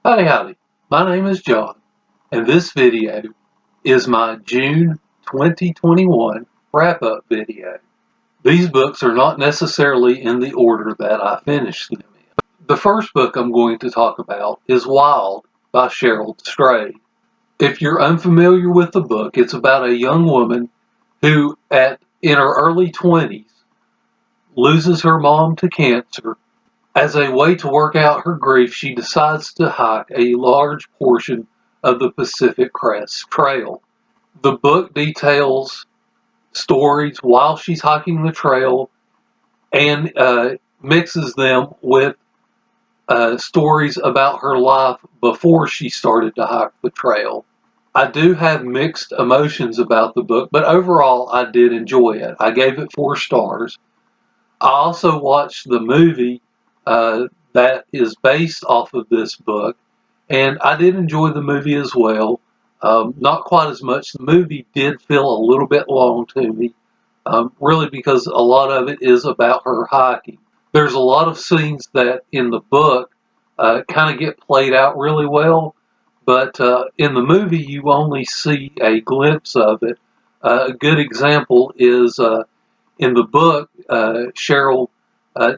Howdy howdy, my name is John, and this video is my June 2021 wrap-up video. These books are not necessarily in the order that I finished them in. The first book I'm going to talk about is Wild by Cheryl Stray. If you're unfamiliar with the book, it's about a young woman who, in her early 20s, loses her mom to cancer. As a way to work out her grief, she decides to hike a large portion of the Pacific Crest Trail. The book details stories while she's hiking the trail and mixes them with stories about her life before she started to hike the trail. I do have mixed emotions about the book, but overall I did enjoy it. I gave it 4 stars. I also watched the movie that is based off of this book, and I did enjoy the movie as well. Not quite as much. The movie did feel a little bit long to me, really because a lot of it is about her hiking. There's a lot of scenes that in the book kind of get played out really well, but in the movie you only see a glimpse of it. A good example is in the book, Cheryl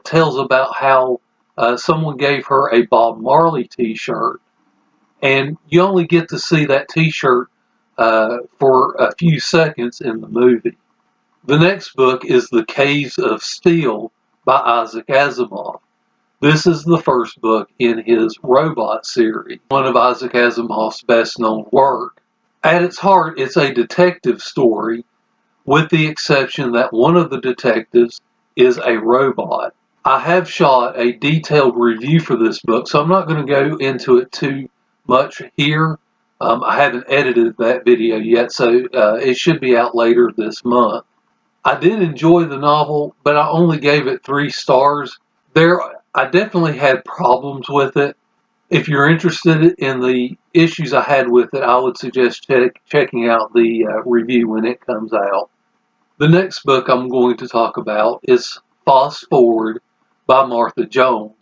tells about how someone gave her a Bob Marley t-shirt, and you only get to see that t-shirt for a few seconds in the movie. The next book is The Caves of Steel by Asimov. This is the first book in his Robot series, one of Isaac Asimov's best-known work. At its heart, it's a detective story, with the exception that one of the detectives is a robot. I have shot a detailed review for this book, so I'm not going to go into it too much here. I haven't edited that video yet, so it should be out later this month. I did enjoy the novel, but I only gave it 3 stars. I definitely had problems with it. If you're interested in the issues I had with it, I would suggest checking out the review when it comes out. The next book I'm going to talk about is Faust Forward by Martha Jones.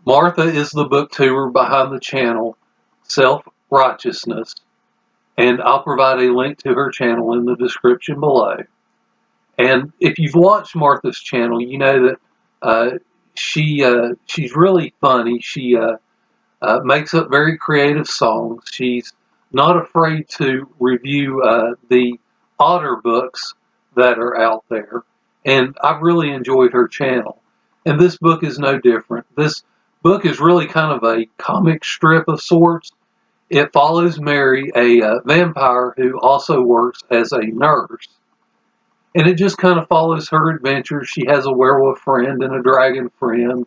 Martha is the booktuber behind the channel Self-Righteousness, and I'll provide a link to her channel in the description below. And if you've watched Martha's channel, you know that she's really funny. She makes up very creative songs. She's not afraid to review the odder books that are out there, and I've really enjoyed her channel. And this book is no different. This book is really kind of a comic strip of sorts. It follows Mary, a vampire who also works as a nurse. And it just kind of follows her adventures. She has a werewolf friend and a dragon friend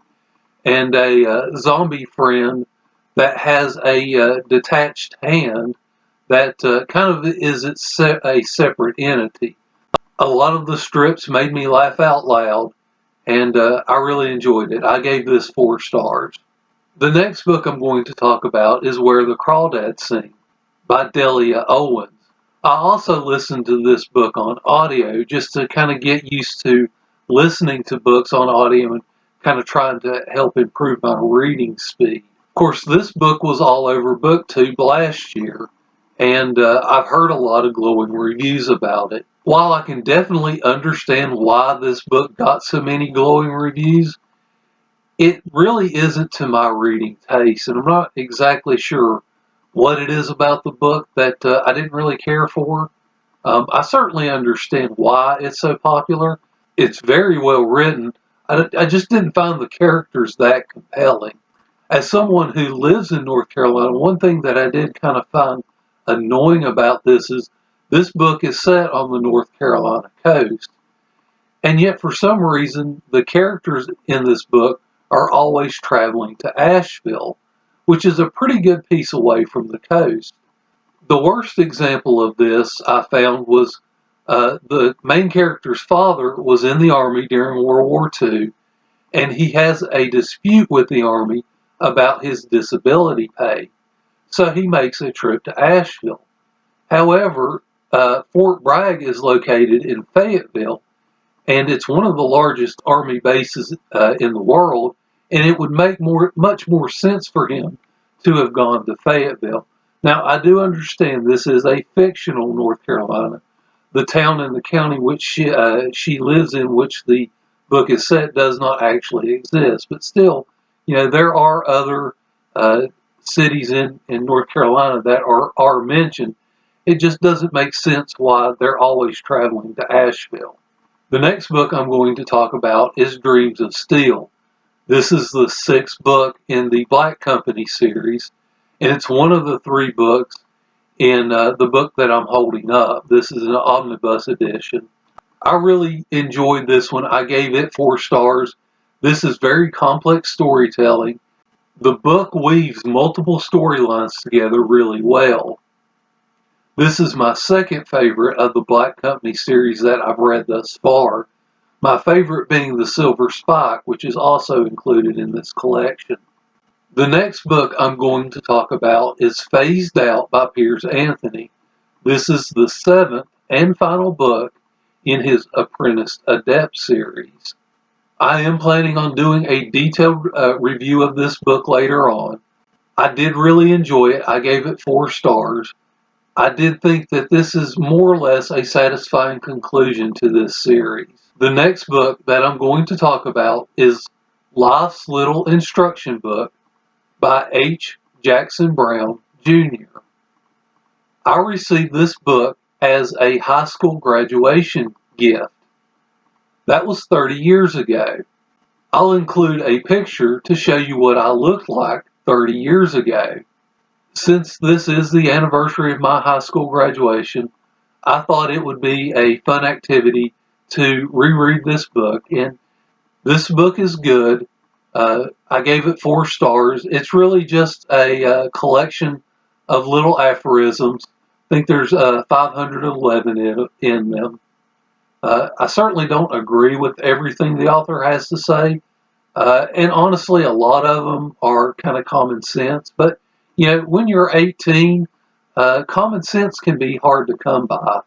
and a zombie friend that has a detached hand that kind of is a separate entity. A lot of the strips made me laugh out loud, and I really enjoyed it. I gave this 4 stars. The next book I'm going to talk about is Where the Crawdads Sing by Delia Owens. I also listened to this book on audio just to kind of get used to listening to books on audio and kind of trying to help improve my reading speed. Of course, this book was all over BookTube last year, and I've heard a lot of glowing reviews about it. While I can definitely understand why this book got so many glowing reviews, it really isn't to my reading taste, and I'm not exactly sure what it is about the book that I didn't really care for. I certainly understand why it's so popular. It's very well written. I just didn't find the characters that compelling. As someone who lives in North Carolina, one thing that I did kind of find annoying about this is this book is set on the North Carolina coast. And yet for some reason, the characters in this book are always traveling to Asheville, which is a pretty good piece away from the coast. The worst example of this I found was the main character's father was in the Army during World War II, and he has a dispute with the Army about his disability pay. So he makes a trip to Asheville. However, Fort Bragg is located in Fayetteville, and it's one of the largest Army bases in the world, and it would make much more sense for him to have gone to Fayetteville. Now, I do understand this is a fictional North Carolina. The town and the county which she lives in, which the book is set, does not actually exist. But still, there are other cities in North Carolina that are mentioned. It just doesn't make sense why they're always traveling to Asheville. The next book I'm going to talk about is Dreams of Steel. This is the 6th book in the Black Company series, and it's one of the 3 books in the book that I'm holding up. This is an omnibus edition. I really enjoyed this one. I gave it 4 stars. This is very complex storytelling. The book weaves multiple storylines together really well. This is my second favorite of the Black Company series that I've read thus far. My favorite being The Silver Spike, which is also included in this collection. The next book I'm going to talk about is Phased Out by Piers Anthony. This is the 7th and final book in his Apprentice Adept series. I am planning on doing a detailed review of this book later on. I did really enjoy it. I gave it 4 stars. I did think that this is more or less a satisfying conclusion to this series. The next book that I'm going to talk about is Life's Little Instruction Book by H. Jackson Brown, Jr. I received this book as a high school graduation gift. That was 30 years ago. I'll include a picture to show you what I looked like 30 years ago. Since this is the anniversary of my high school graduation, I thought it would be a fun activity to reread this book, and this book is good. I gave it 4 stars. It's really just a collection of little aphorisms. I think there's 511 in them. I certainly don't agree with everything the author has to say, and honestly, a lot of them are kind of common sense, but when you're 18, common sense can be hard to come by.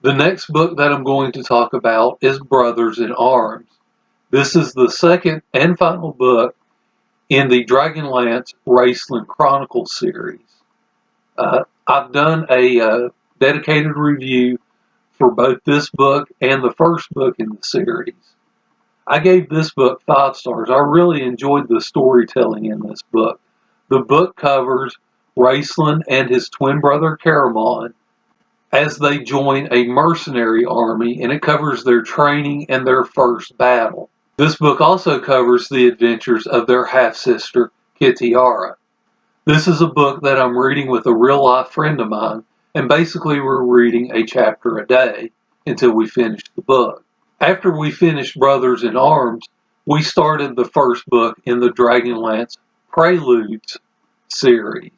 The next book that I'm going to talk about is Brothers in Arms. This is the 2nd and final book in the Dragonlance Raistlin Chronicles series. I've done a dedicated review for both this book and the first book in the series. I gave this book 5 stars. I really enjoyed the storytelling in this book. The book covers Raistlin and his twin brother Caramon as they join a mercenary army, and it covers their training and their first battle. This book also covers the adventures of their half-sister Kitiara. This is a book that I'm reading with a real-life friend of mine, and basically we're reading a chapter a day until we finish the book. After we finished Brothers in Arms, we started the first book in the Dragonlance Preludes series.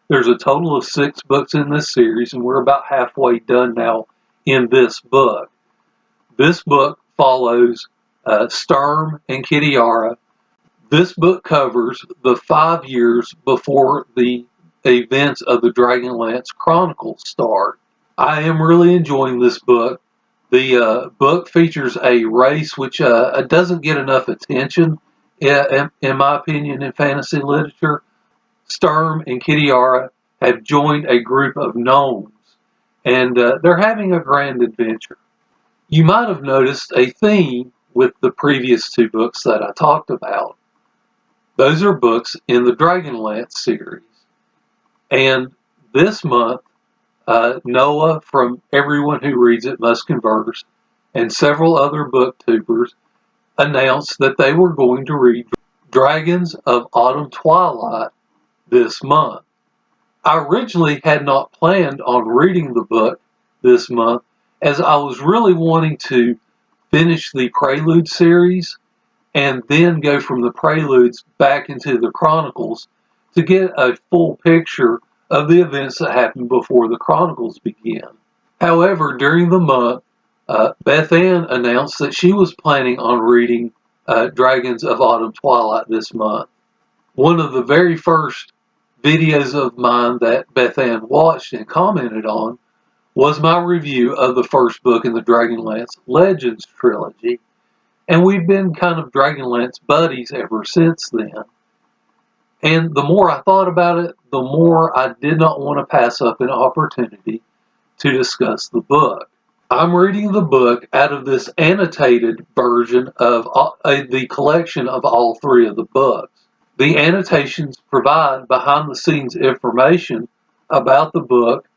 There's a total of 6 books in this series, and we're about halfway done now in this book. This book follows Sturm and Kitiara. This book covers the 5 years before the events of the Dragonlance Chronicles start. I am really enjoying this book. The book features a race which doesn't get enough attention, in my opinion, in fantasy literature. Sturm and Kitiara have joined a group of gnomes, and they're having a grand adventure. You might have noticed a theme with the previous 2 books that I talked about. Those are books in the Dragonlance series. And this month, Noah from Everyone Who Reads It Must Converse and several other booktubers announced that they were going to read Dragons of Autumn Twilight this month. I originally had not planned on reading the book this month, as I was really wanting to finish the Preludes series and then go from the Preludes back into the Chronicles to get a full picture of the events that happened before the Chronicles began. However, during the month, Beth Ann announced that she was planning on reading Dragons of Autumn Twilight this month. One of the very first videos of mine that Beth Ann watched and commented on was my review of the first book in the Dragonlance Legends trilogy, and we've been kind of Dragonlance buddies ever since then. And the more I thought about it, the more I did not want to pass up an opportunity to discuss the book. I'm reading the book out of this annotated version of the collection of all three of the books. The annotations provide behind the scenes information about the book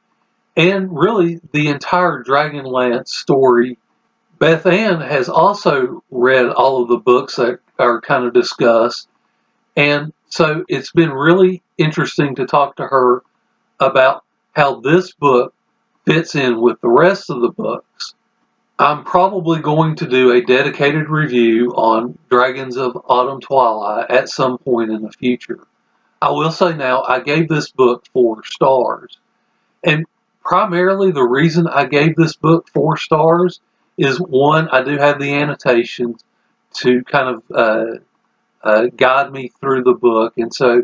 and really the entire Dragonlance story. Beth Ann has also read all of the books that are kind of discussed, and so it's been really interesting to talk to her about how this book fits in with the rest of the books. I'm probably going to do a dedicated review on Dragons of Autumn Twilight at some point in the future. I will say now, I gave this book 4 stars. And primarily the reason I gave this book 4 stars is, one, I do have the annotations to kind of guide me through the book. And so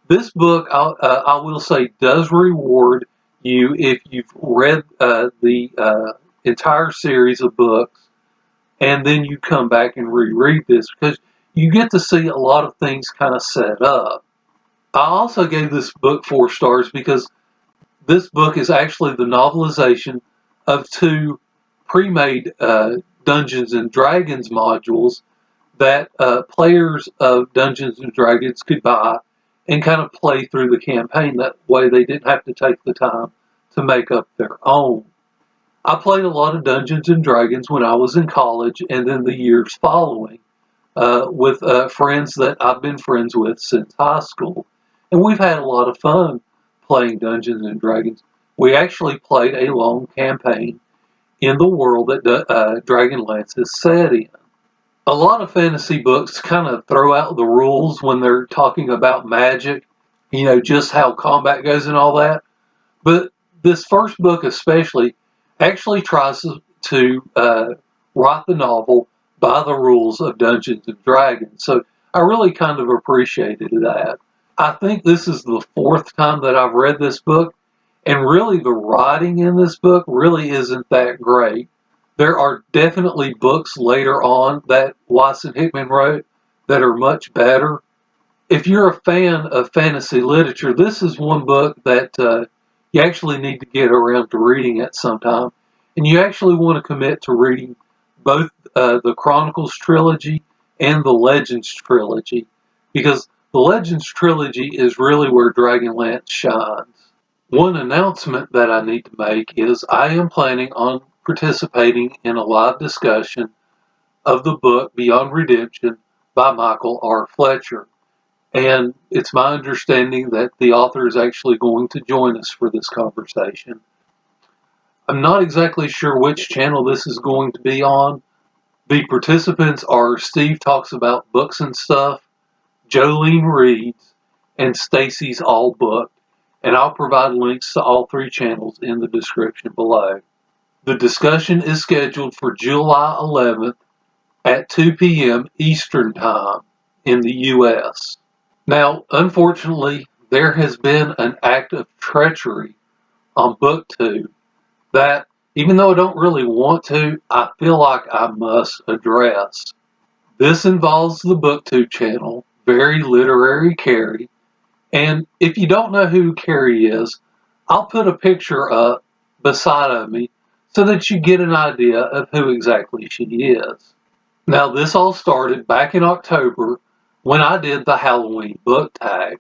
this book, I will say, does reward you if you've read the entire series of books and then you come back and reread this, because you get to see a lot of things kind of set up. I also gave this book 4 stars because this book is actually the novelization of 2 pre-made Dungeons and Dragons modules that players of Dungeons and Dragons could buy and kind of play through the campaign. That way they didn't have to take the time to make up their own. I played a lot of Dungeons and Dragons when I was in college and then the years following with friends that I've been friends with since high school. And we've had a lot of fun playing Dungeons and Dragons. We actually played a long campaign in the world that Dragonlance is set in. A lot of fantasy books kind of throw out the rules when they're talking about magic, just how combat goes and all that. But this first book especially actually tries to write the novel by the rules of Dungeons and Dragons. So I really kind of appreciated that. I think this is the 4th time that I've read this book, and really the writing in this book really isn't that great. There are definitely books later on that Weis and Hickman wrote that are much better. If you're a fan of fantasy literature, this is one book that you actually need to get around to reading at some time. And you actually want to commit to reading both the Chronicles trilogy and the Legends trilogy, because the Legends trilogy is really where Dragonlance shines. One announcement that I need to make is I am planning on participating in a live discussion of the book Beyond Redemption by Michael R. Fletcher. And it's my understanding that the author is actually going to join us for this conversation. I'm not exactly sure which channel this is going to be on. The participants are Steve Talks About Books and Stuff, Jolene Reads, and Stacy's All Booked. And I'll provide links to all 3 channels in the description below. The discussion is scheduled for July 11th at 2 p.m. Eastern Time in the U.S. Now, unfortunately, there has been an act of treachery on BookTube that, even though I don't really want to, I feel like I must address. This involves the BookTube channel, Very Literary Carrie, and if you don't know who Carrie is, I'll put a picture up beside of me so that you get an idea of who exactly she is. Now, this all started back in October when I did the Halloween book tag.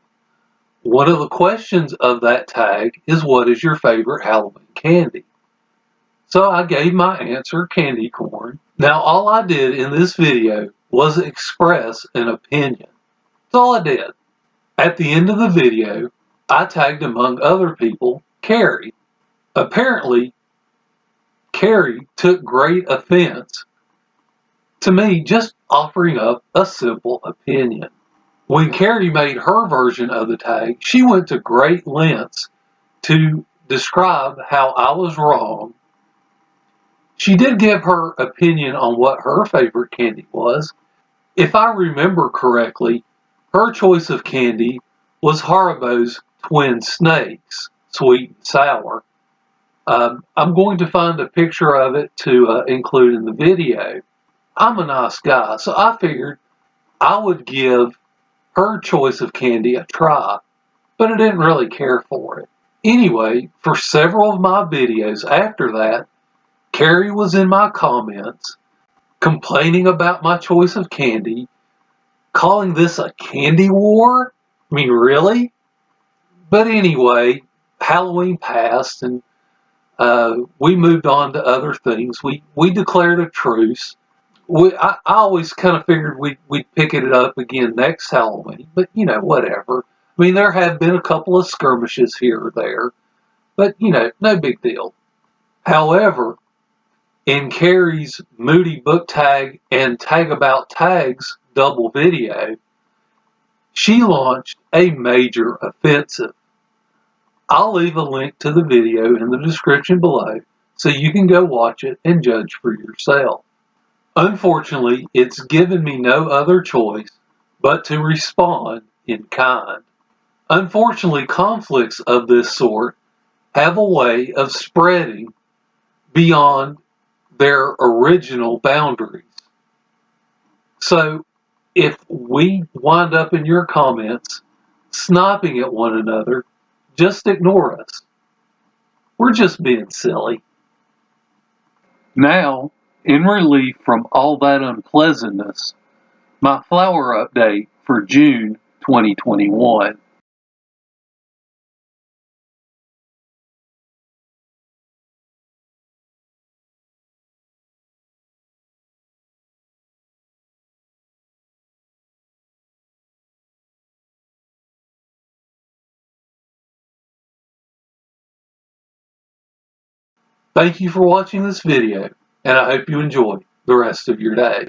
One of the questions of that tag is, what is your favorite Halloween candy? So I gave my answer, candy corn. Now, all I did in this video was express an opinion. That's all I did. At the end of the video, I tagged, among other people, Carrie. Apparently, Carrie took great offense to me just offering up a simple opinion. When Carrie made her version of the tag, she went to great lengths to describe how I was wrong. She did give her opinion on what her favorite candy was. If I remember correctly, her choice of candy was Haribo's Twin Snakes, sweet and sour. I'm going to find a picture of it to include in the video. I'm a nice guy, so I figured I would give her choice of candy a try, but I didn't really care for it. Anyway, for several of my videos after that, Carrie was in my comments complaining about my choice of candy, calling this a candy war. I mean, really? But anyway, Halloween passed and we moved on to other things. We declared a truce. I always kind of figured we'd pick it up again next Halloween, but whatever. I mean, there have been a couple of skirmishes here or there, but no big deal. However, in Carrie's Moody Book Tag and Tag About Tags double video, she launched a major offensive. I'll leave a link to the video in the description below so you can go watch it and judge for yourself. Unfortunately, it's given me no other choice but to respond in kind. Unfortunately, conflicts of this sort have a way of spreading beyond their original boundaries. So, if we wind up in your comments sniping at one another, just ignore us. We're just being silly. Now, in relief from all that unpleasantness, my flower update for June 2021. Thank you for watching this video, and I hope you enjoy the rest of your day.